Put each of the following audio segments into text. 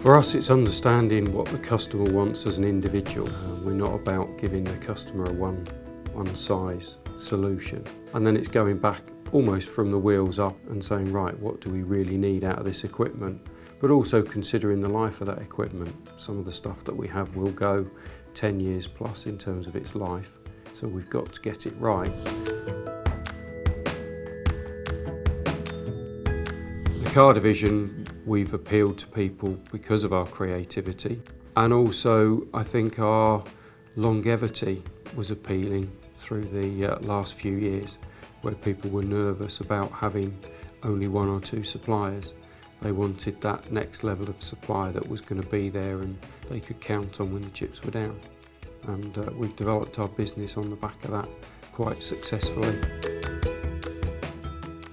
For us, it's understanding what the customer wants as an individual. We're not about giving the customer a one-size solution. And then it's going back almost from the wheels up and saying, right, what do we really need out of this equipment? But also considering the life of that equipment. Some of the stuff that we have will go 10 years plus in terms of its life. So we've got to get it right. The car division, we've appealed to people because of our creativity, and also I think our longevity was appealing through the last few years, where people were nervous about having only one or two suppliers. They wanted that next level of supply that was going to be there and they could count on when the chips were down. And we've developed our business on the back of that quite successfully.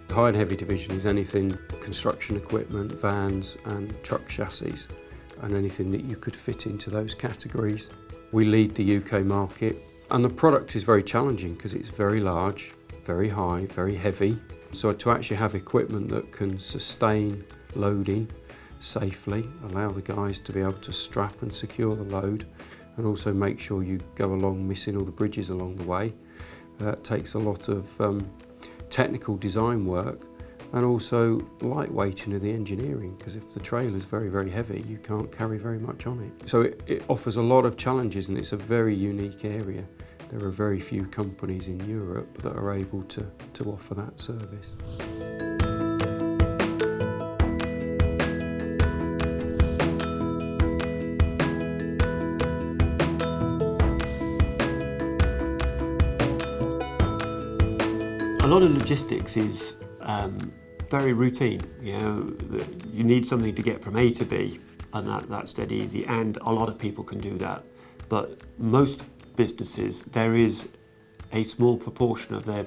The high and heavy division is anything construction equipment, vans and truck chassis, and anything that you could fit into those categories. We lead the UK market, and the product is very challenging because it's very large, very high, very heavy. So to actually have equipment that can sustain loading safely, allow the guys to be able to strap and secure the load, and also make sure you go along missing all the bridges along the way. It takes a lot of technical design work, and also lightweighting of the engineering, because if the trailer is very, very heavy, you can't carry very much on it. So it offers a lot of challenges, and it's a very unique area. There are very few companies in Europe that are able to offer that service. A lot of logistics is very routine. You need something to get from A to B, and that's dead easy, and a lot of people can do that. But most businesses, there is a small proportion of their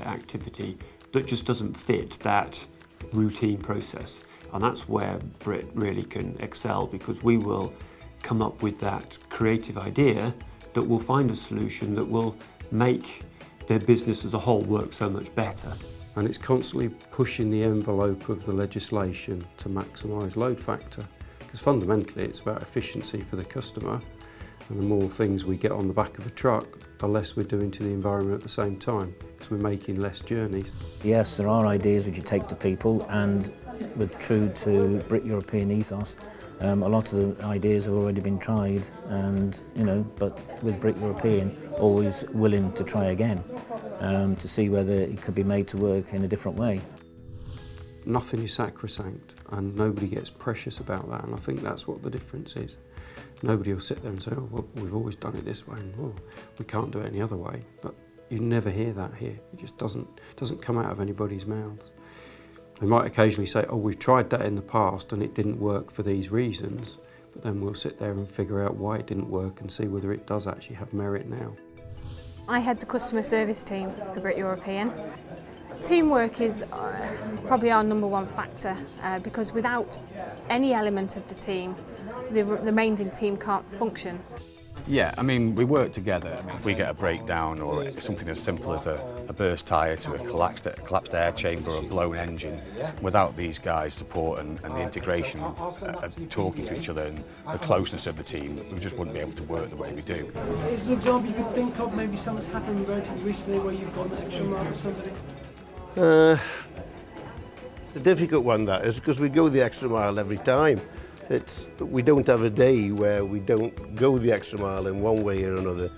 activity that just doesn't fit that routine process, and that's where Brit really can excel, because we will come up with that creative idea that will find a solution that will make their business as a whole work so much better. And it's constantly pushing the envelope of the legislation to maximise load factor, because fundamentally it's about efficiency for the customer, and the more things we get on the back of a truck, the less we're doing to the environment at the same time, because we're making less journeys. Yes, there are ideas which you take to people, and we're true to Brit European ethos. A lot of the ideas have already been tried, and but with Brit European, always willing to try again, to see whether it could be made to work in a different way. Nothing is sacrosanct, and nobody gets precious about that, and I think that's what the difference is. Nobody will sit there and say, oh, well, we've always done it this way, and oh, we can't do it any other way. But you never hear that here. It just doesn't come out of anybody's mouths. They might occasionally say, oh, we've tried that in the past and it didn't work for these reasons, but then we'll sit there and figure out why it didn't work and see whether it does actually have merit now. I head the customer service team for Brit European. Teamwork is probably our number one factor, because without any element of the team, the remaining team can't function. Yeah, I mean, we work together. If we get a breakdown or something as simple as a burst tyre to a collapsed air chamber or a blown engine, without these guys' support and the integration of talking to each other and the closeness of the team, we just wouldn't be able to work the way we do. Is there an example you could think of, maybe something's happened relatively recently where you've gone the extra mile or somebody? It's a difficult one, that is, because we go the extra mile every time. We don't have a day where we don't go the extra mile in one way or another.